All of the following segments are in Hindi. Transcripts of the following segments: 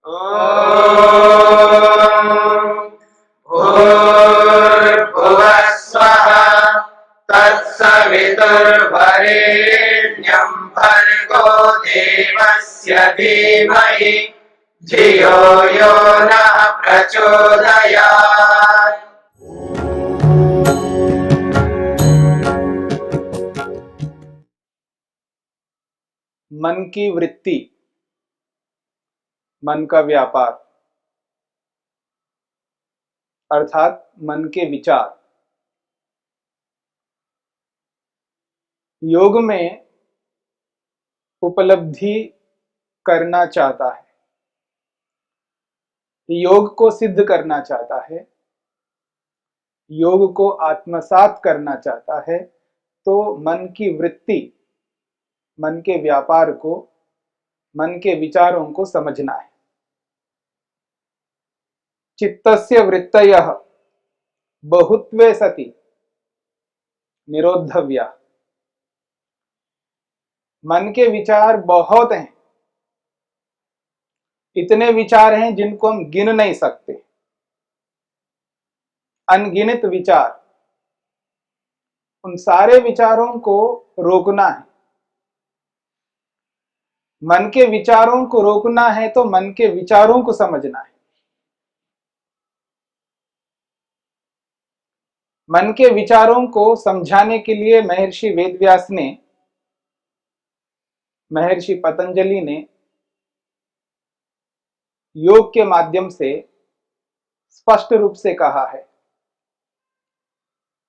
भूर्भुवः स्वः तत्सवितुर्वरेण्यं भर्गो देवस्य धीमहि धियो यो नः प्रचोदयात्। मन की वृत्ति, मन का व्यापार अर्थात मन के विचार। योग में उपलब्धि करना चाहता है, योग को सिद्ध करना चाहता है, योग को आत्मसात करना चाहता है, तो मन की वृत्ति, मन के व्यापार को, मन के विचारों को समझना है। चित्तस्य वृत्तयः बहुत्वे सति निरोधव्या। मन के विचार बहुत हैं, इतने विचार हैं जिनको हम गिन नहीं सकते, अनगिनत विचार। उन सारे विचारों को रोकना है। मन के विचारों को रोकना है तो मन के विचारों को समझना है। मन के विचारों को समझाने के लिए महर्षि वेदव्यास ने, महर्षि पतंजलि ने योग के माध्यम से स्पष्ट रूप से कहा है,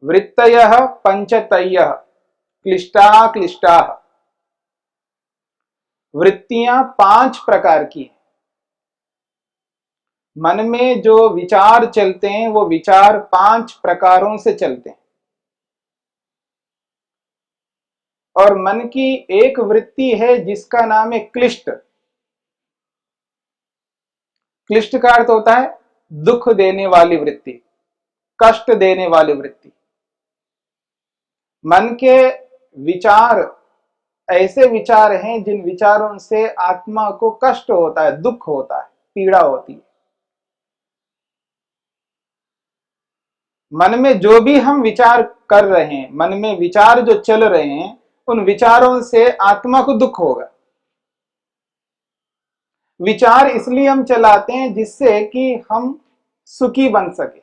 वृत्तयः पंचतयः क्लिष्टा क्लिष्टाः। वृत्तियां 5 प्रकार की हैं। मन में जो विचार चलते हैं वो विचार 5 प्रकारों से चलते हैं। और मन की एक वृत्ति है जिसका नाम है क्लिष्ट। क्लिष्ट का अर्थ होता है दुख देने वाली वृत्ति, कष्ट देने वाली वृत्ति। मन के विचार ऐसे विचार हैं जिन विचारों से आत्मा को कष्ट होता है, दुख होता है, पीड़ा होती है। मन में जो भी हम विचार कर रहे हैं, मन में विचार जो चल रहे हैं, उन विचारों से आत्मा को दुख होगा। विचार इसलिए हम चलाते हैं जिससे कि हम सुखी बन सके।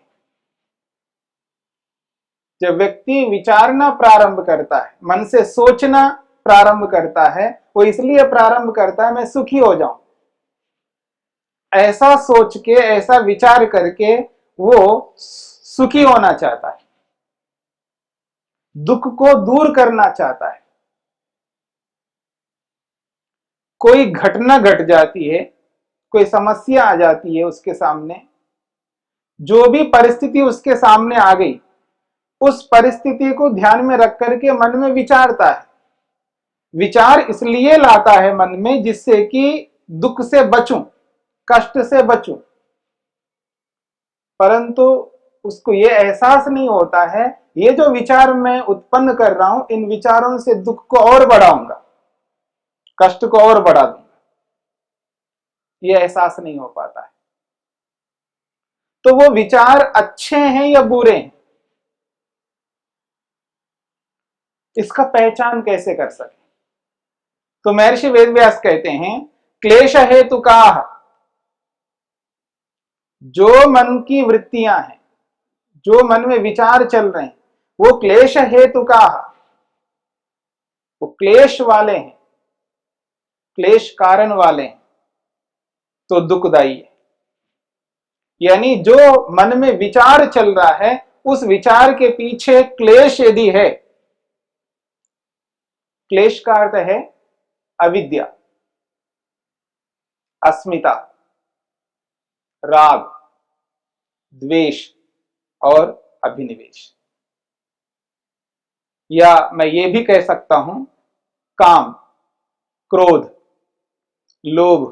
जब व्यक्ति विचारना प्रारंभ करता है, मन से सोचना प्रारंभ करता है, वो इसलिए प्रारंभ करता है मैं सुखी हो जाऊं। ऐसा सोच के, ऐसा विचार करके वो सुखी होना चाहता है, दुख को दूर करना चाहता है। कोई घटना घट जाती है, कोई समस्या आ जाती है उसके सामने, जो भी परिस्थिति उसके सामने आ गई, उस परिस्थिति को ध्यान में रख करके मन में विचारता है। विचार इसलिए लाता है मन में जिससे कि दुख से बचूं, कष्ट से बचूं। परंतु उसको ये एहसास नहीं होता है ये जो विचार मैं उत्पन्न कर रहा हूं, इन विचारों से दुख को और बढ़ाऊंगा, कष्ट को और बढ़ा दूंगा। ये एहसास नहीं हो पाता है। तो वो विचार अच्छे हैं या बुरे हैं, इसका पहचान कैसे कर सके? तो महर्षि वेदव्यास कहते हैं, क्लेश हेतु काह, जो मन की वृत्तियां हैं, जो मन में विचार चल रहे हैं, वो क्लेश हेतु काह, वो क्लेश वाले हैं, क्लेश कारण वाले हैं, तो दुखदाई है। यानी जो मन में विचार चल रहा है, उस विचार के पीछे क्लेश यदि है, क्लेश का अर्थ है अविद्या, अस्मिता, राग, द्वेष और अभिनिवेश। या मैं ये भी कह सकता हूं, काम, क्रोध, लोभ,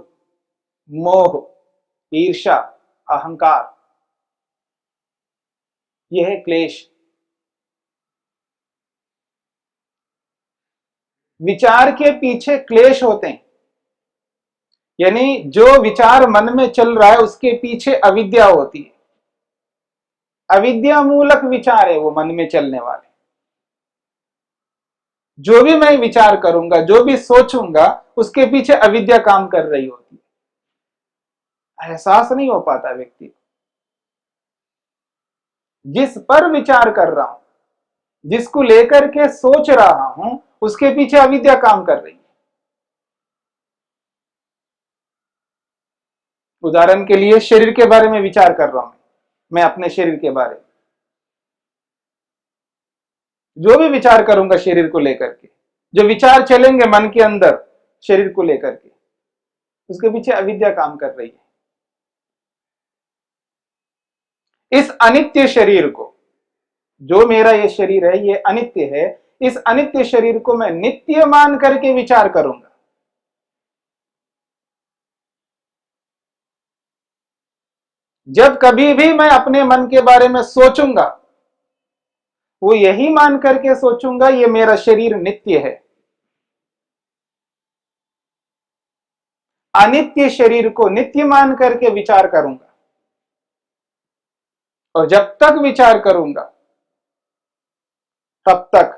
मोह, ईर्ष्या, अहंकार, यह है क्लेश। विचार के पीछे क्लेश होते हैं। यानी जो विचार मन में चल रहा है उसके पीछे अविद्या होती है, अविद्या मूलक विचार है वो मन में चलने वाले। जो भी मैं विचार करूंगा, जो भी सोचूंगा, उसके पीछे अविद्या काम कर रही होती है। एहसास नहीं हो पाता व्यक्ति को। जिस पर विचार कर रहा हूं, जिसको लेकर के सोच रहा हूं, उसके पीछे अविद्या काम कर रही है। उदाहरण के लिए शरीर के बारे में विचार कर रहा हूं, मैं अपने शरीर के बारे में जो भी विचार करूंगा शरीर को लेकर के, जो विचार चलेंगे मन के अंदर शरीर को लेकर के, उसके पीछे अविद्या काम कर रही है। इस अनित्य शरीर को, जो मेरा ये शरीर है ये अनित्य है, इस अनित्य शरीर को मैं नित्य मान करके विचार करूंगा। जब कभी भी मैं अपने मन के बारे में सोचूंगा, वो यही मान करके सोचूंगा ये मेरा शरीर नित्य है। अनित्य शरीर को नित्य मान करके विचार करूंगा, और जब तक विचार करूंगा तब तक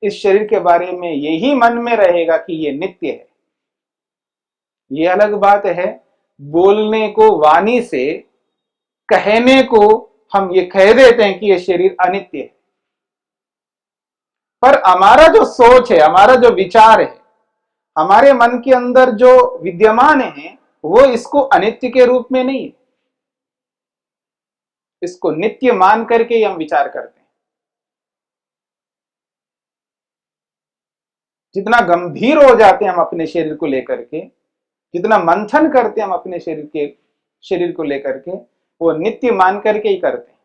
इस शरीर के बारे में यही मन में रहेगा कि ये नित्य है। ये अलग बात है, बोलने को वाणी से, कहने को हम ये कह देते हैं कि ये शरीर अनित्य है, पर हमारा जो सोच है, हमारा जो विचार है, हमारे मन के अंदर जो विद्यमान है, वो इसको अनित्य के रूप में नहीं है, इसको नित्य मान करके ही हम विचार करते हैं। जितना गंभीर हो जाते हैं हम अपने शरीर को लेकर के, जितना मंथन करते हैं हम अपने शरीर को लेकर के, वो नित्य मान करके ही करते हैं।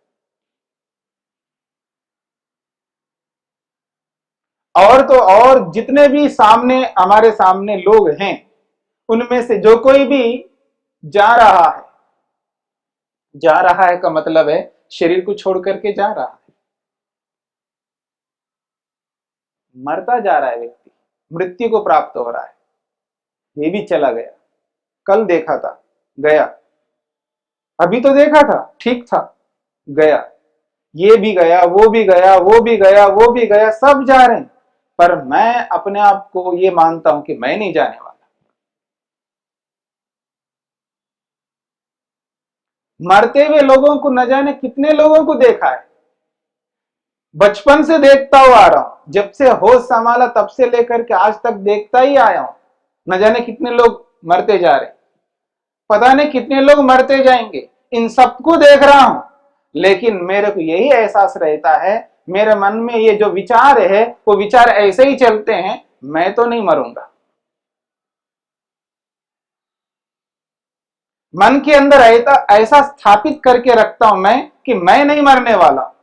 और तो और जितने भी हमारे सामने लोग हैं, उनमें से जो कोई भी जा रहा है, जा रहा है का मतलब है शरीर को छोड़ करके जा रहा है, मरता जा रहा है व्यक्ति, मृत्यु को प्राप्त हो रहा है। ये भी चला गया, कल देखा था गया, अभी तो देखा था ठीक था गया, ये भी गया, वो भी गया, वो भी गया, वो भी गया, सब जा रहे हैं, पर मैं अपने आप को ये मानता हूं कि मैं नहीं जाने वाला। मरते हुए लोगों को न जाने कितने लोगों को देखा है, बचपन से देखता हुआ आ रहा हूं, जब से होश संभाला तब से लेकर के आज तक देखता ही आया हूं। न जाने कितने लोग मरते जा रहे, पता नहीं कितने लोग मरते जाएंगे, इन सबको देख रहा हूं, लेकिन मेरे को यही एहसास रहता है, मेरे मन में ये जो विचार है वो विचार ऐसे ही चलते हैं, मैं तो नहीं मरूंगा। मन के अंदर ऐसा स्थापित करके रखता हूं मैं कि मैं नहीं मरने वाला।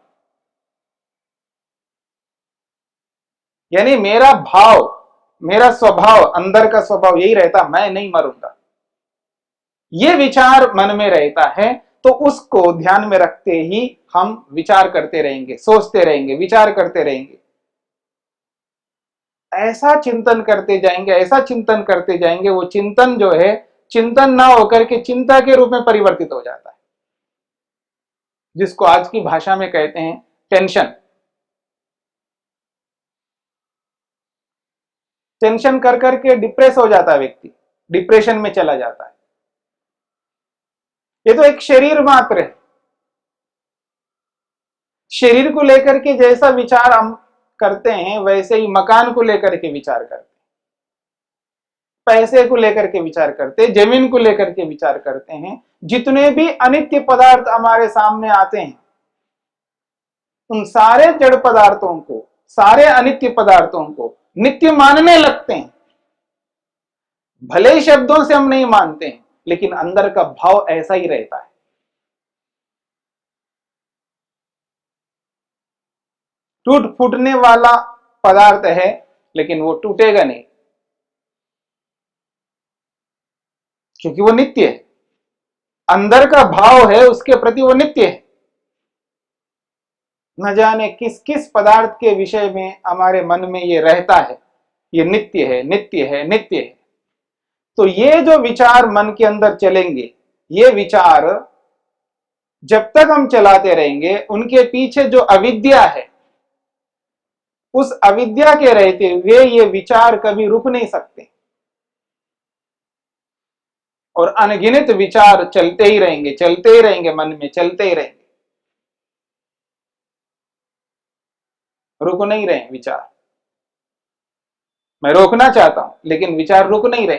यानी मेरा भाव, मेरा स्वभाव, अंदर का स्वभाव यही रहता, मैं नहीं मरूंगा। ये विचार मन में रहता है, तो उसको ध्यान में रखते ही हम विचार करते रहेंगे, सोचते रहेंगे, विचार करते रहेंगे, ऐसा चिंतन करते जाएंगे, ऐसा चिंतन करते जाएंगे, वो चिंतन जो है चिंतन ना होकर के चिंता के रूप में परिवर्तित हो जाता है, जिसको आज की भाषा में कहते हैं टेंशन। टेंशन कर करके डिप्रेस हो जाता है व्यक्ति, डिप्रेशन में चला जाता है। ये तो एक शरीर मात्र है, शरीर को लेकर के जैसा विचार हम करते हैं वैसे ही मकान को लेकर के विचार करते हैं, पैसे को लेकर के विचार करते हैं, जमीन को लेकर के विचार करते हैं। जितने भी अनित्य पदार्थ हमारे सामने आते हैं, उन सारे जड़ पदार्थों को, सारे अनित्य पदार्थों को नित्य मानने लगते हैं। भले ही शब्दों से हम नहीं मानते हैं, लेकिन अंदर का भाव ऐसा ही रहता है। टूट फूटने वाला पदार्थ है, लेकिन वो टूटेगा नहीं, क्योंकि वो नित्य है। अंदर का भाव है उसके प्रति वो नित्य है। न जाने किस किस पदार्थ के विषय में हमारे मन में ये रहता है, ये नित्य है, नित्य है, नित्य है। तो ये जो विचार मन के अंदर चलेंगे, ये विचार जब तक हम चलाते रहेंगे, उनके पीछे जो अविद्या है, उस अविद्या के रहते हुए ये विचार कभी रुक नहीं सकते और अनगिनत विचार चलते ही रहेंगे, मन में चलते ही रहेंगे, रुक नहीं रहे विचार। मैं रोकना चाहता हूं लेकिन विचार रुक नहीं रहे,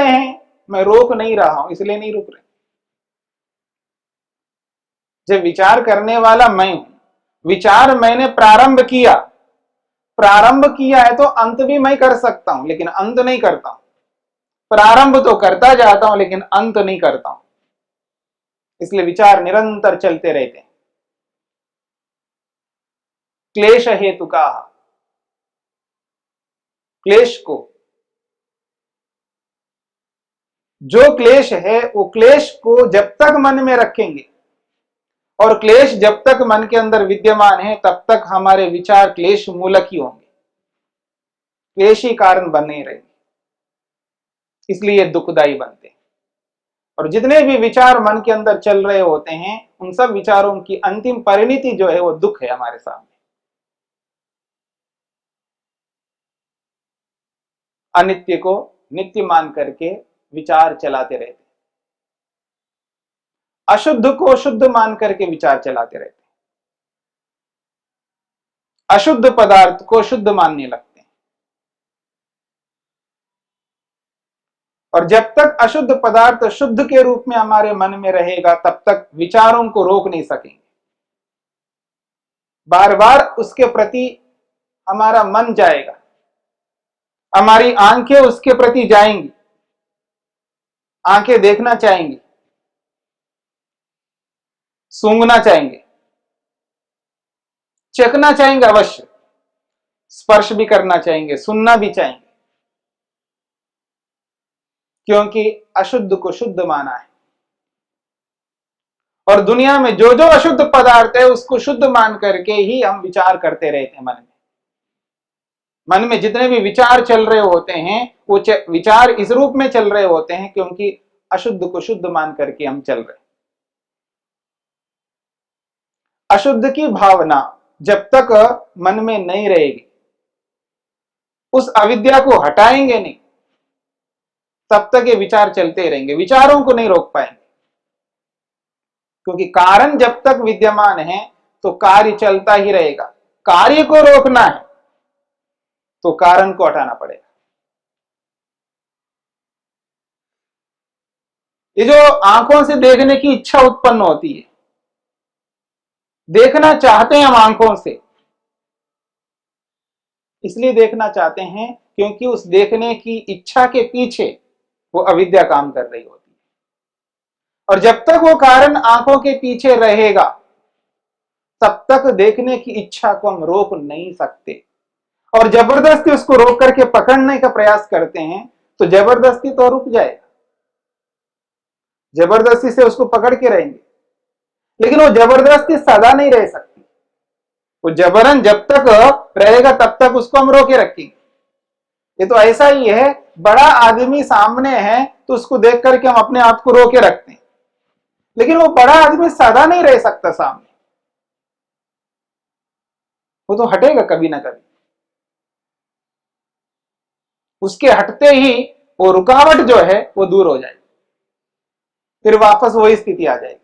हैं, मैं रोक नहीं रहा हूं इसलिए नहीं रुक रहे। जब विचार करने वाला मैं हूं, विचार मैंने प्रारंभ किया है तो अंत भी मैं कर सकता हूं लेकिन अंत नहीं करता हूं। प्रारंभ तो करता जाता हूं लेकिन अंत नहीं करता हूं, इसलिए विचार निरंतर चलते रहते हैं। क्लेश हेतु का, क्लेश को, जो क्लेश है वो क्लेश को जब तक मन में रखेंगे और क्लेश जब तक मन के अंदर विद्यमान है तब तक हमारे विचार क्लेश मूलक ही होंगे, क्लेशी कारण बने रहेंगे, इसलिए दुखदायी बनते हैं। और जितने भी विचार मन के अंदर चल रहे होते हैं उन सब विचारों की अंतिम परिणति जो है वो दुख है हमारे सामने। अनित्य को नित्य मान करके विचार चलाते रहते, अशुद्ध को शुद्ध मान करके विचार चलाते रहते, अशुद्ध पदार्थ को शुद्ध मानने लगते हैं। और जब तक अशुद्ध पदार्थ शुद्ध के रूप में हमारे मन में रहेगा तब तक विचारों को रोक नहीं सकेंगे, बार बार उसके प्रति हमारा मन जाएगा, हमारी आंखें उसके प्रति जाएंगी, आंखें देखना चाहेंगी, सूंघना चाहेंगे, चखना चाहेंगे, अवश्य स्पर्श भी करना चाहेंगे, सुनना भी चाहेंगे, क्योंकि अशुद्ध को शुद्ध माना है। और दुनिया में जो जो अशुद्ध पदार्थ है उसको शुद्ध मान करके ही हम विचार करते रहते हैं। मन में जितने भी विचार चल रहे होते हैं वो विचार इस रूप में चल रहे होते हैं क्योंकि अशुद्ध को शुद्ध मान करके हम चल रहे हैं। अशुद्ध की भावना जब तक मन में नहीं रहेगी, उस अविद्या को हटाएंगे नहीं, तब तक ये विचार चलते रहेंगे, विचारों को नहीं रोक पाएंगे। क्योंकि कारण जब तक विद्यमान है तो कार्य चलता ही रहेगा। कार्य को रोकना है तो कारण को हटाना पड़ेगा। ये जो आंखों से देखने की इच्छा उत्पन्न होती है, देखना चाहते हैं हम आंखों से, इसलिए देखना चाहते हैं क्योंकि उस देखने की इच्छा के पीछे वो अविद्या काम कर रही होती है। और जब तक वो कारण आंखों के पीछे रहेगा तब तक देखने की इच्छा को हम रोक नहीं सकते। और जबरदस्ती उसको रोक करके पकड़ने का प्रयास करते हैं तो जबरदस्ती तो रुक जाएगा, जबरदस्ती से उसको पकड़ के रहेंगे, लेकिन वो जबरदस्ती सदा नहीं रह सकती। वो जबरन जब तक रहेगा तब तक उसको हम रोके रखेंगे। ये तो ऐसा ही है, बड़ा आदमी सामने है तो उसको देख करके हम अपने आप को रोके रखते हैं, लेकिन वो बड़ा आदमी सदा नहीं रह सकता सामने, वो तो हटेगा कभी ना कभी। उसके हटते ही वो रुकावट जो है वो दूर हो जाएगी, फिर वापस वही स्थिति आ जाएगी।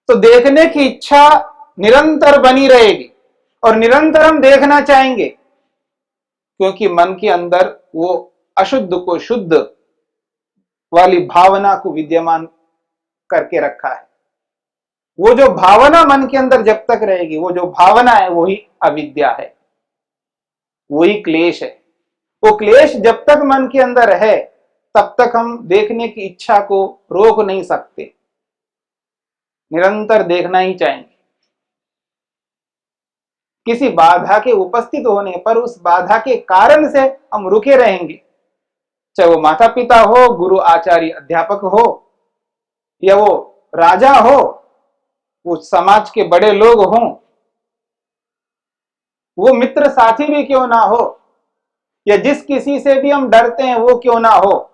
तो देखने की इच्छा निरंतर बनी रहेगी और निरंतर हम देखना चाहेंगे क्योंकि मन के अंदर वो अशुद्ध को शुद्ध वाली भावना को विद्यमान करके रखा है। वो जो भावना मन के अंदर जब तक रहेगी, वो जो भावना है वही अविद्या है, वही क्लेश है। वो क्लेश जब तक मन के अंदर है तब तक हम देखने की इच्छा को रोक नहीं सकते, निरंतर देखना ही चाहेंगे। किसी बाधा के उपस्थित होने पर उस बाधा के कारण से हम रुके रहेंगे, चाहे वो माता पिता हो, गुरु आचार्य अध्यापक हो, या वो राजा हो, वो समाज के बड़े लोग हों, वो मित्र साथी भी क्यों ना हो, या जिस किसी से भी हम डरते हैं वो क्यों ना हो,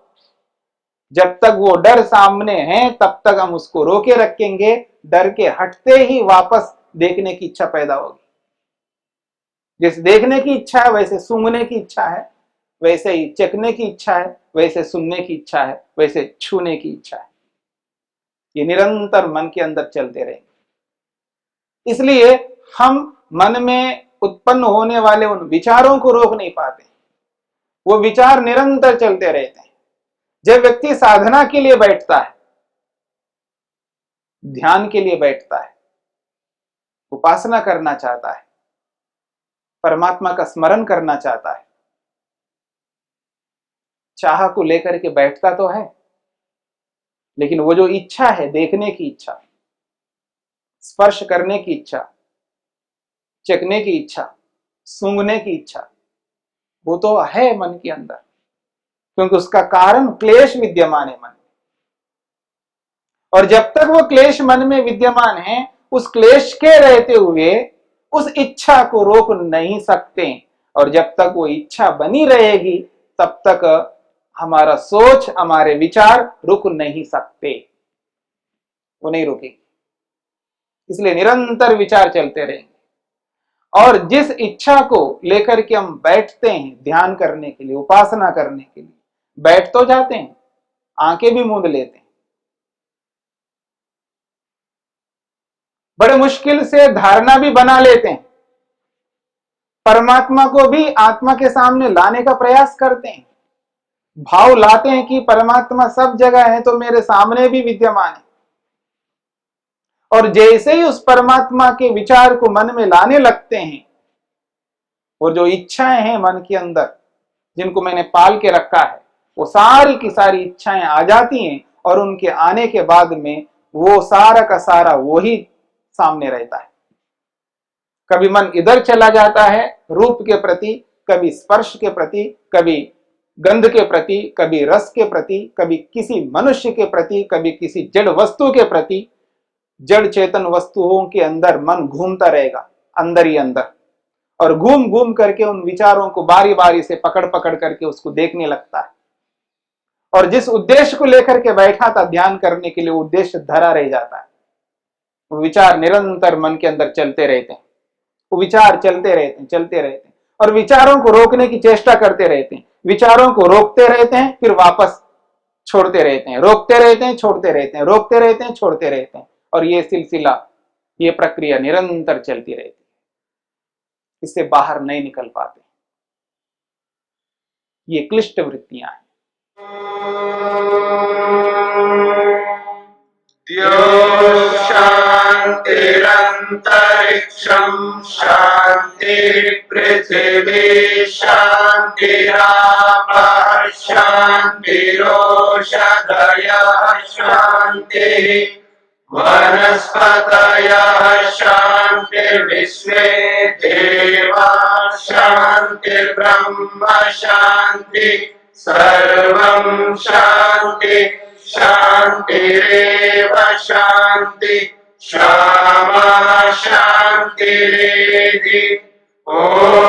जब तक वो डर सामने है तब तक हम उसको रोके रखेंगे। डर के हटते ही वापस देखने की इच्छा पैदा होगी। जैसे देखने की इच्छा है वैसे सूंघने की इच्छा है, वैसे ही चखने की इच्छा है, वैसे सुनने की इच्छा है, वैसे छूने की इच्छा है। ये निरंतर मन के अंदर चलते रहेंगे। इसलिए हम मन में उत्पन्न होने वाले उन विचारों को रोक नहीं पाते, वो विचार निरंतर चलते रहते हैं। जब व्यक्ति साधना के लिए बैठता है, ध्यान के लिए बैठता है, उपासना करना चाहता है, परमात्मा का स्मरण करना चाहता है, चाह को लेकर के बैठता तो है, लेकिन वो जो इच्छा है, देखने की इच्छा, स्पर्श करने की इच्छा, चखने की इच्छा, सूंघने की इच्छा, वो तो है मन के अंदर, क्योंकि उसका कारण क्लेश विद्यमान है मन में। और जब तक वो क्लेश मन में विद्यमान है, उस क्लेश के रहते हुए उस इच्छा को रोक नहीं सकते। और जब तक वो इच्छा बनी रहेगी तब तक हमारा सोच, हमारे विचार रुक नहीं सकते, वो नहीं रुकेगी। इसलिए निरंतर विचार चलते रहेंगे। और जिस इच्छा को लेकर के हम बैठते हैं ध्यान करने के लिए, उपासना करने के लिए, बैठ तो जाते हैं, आंखें भी मूंद लेते हैं, बड़े मुश्किल से धारणा भी बना लेते हैं, परमात्मा को भी आत्मा के सामने लाने का प्रयास करते हैं, भाव लाते हैं कि परमात्मा सब जगह है तो मेरे सामने भी विद्यमान है। और जैसे ही उस परमात्मा के विचार को मन में लाने लगते हैं, और जो इच्छाएं हैं मन के अंदर जिनको मैंने पाल के रखा है, वो सारी की सारी इच्छाएं आ जाती हैं। और उनके आने के बाद में वो सारा का सारा वो ही सामने रहता है। कभी मन इधर चला जाता है रूप के प्रति, कभी स्पर्श के प्रति, कभी गंध के प्रति, कभी रस के प्रति, कभी किसी मनुष्य के प्रति, कभी किसी जड़ वस्तु के प्रति। जड़ चेतन वस्तुओं के अंदर मन घूमता रहेगा, अंदर ही अंदर, और घूम घूम करके उन विचारों को बारी बारी से पकड़ पकड़ करके उसको देखने लगता है। और जिस उद्देश्य को लेकर के बैठा था ध्यान करने के लिए, उद्देश्य धरा रह जाता है। वो विचार निरंतर मन के अंदर चलते रहते हैं, वो विचार चलते रहते हैं, चलते रहते हैं, और विचारों को रोकने की चेष्टा करते रहते हैं। विचारों को रोकते रहते हैं, फिर वापस छोड़ते रहते हैं, रोकते रहते हैं, छोड़ते रहते हैं, रोकते रहते हैं, छोड़ते रहते हैं। और ये सिलसिला, ये प्रक्रिया निरंतर चलती रहती है। इससे बाहर नहीं निकल पाते। ये क्लिष्ट वृत्तियां हैं। शांतिरंतरिक्षं शांति पृथिवी शांतिरापः शांतिरोषधयः शांतिः वनस्पतयः शांतिर्विश्वे देवाः शांतिर्ब्रह्म शांति सर्वं शांति शांतिरेव शांति क्षमा शांतिरेधि। ओम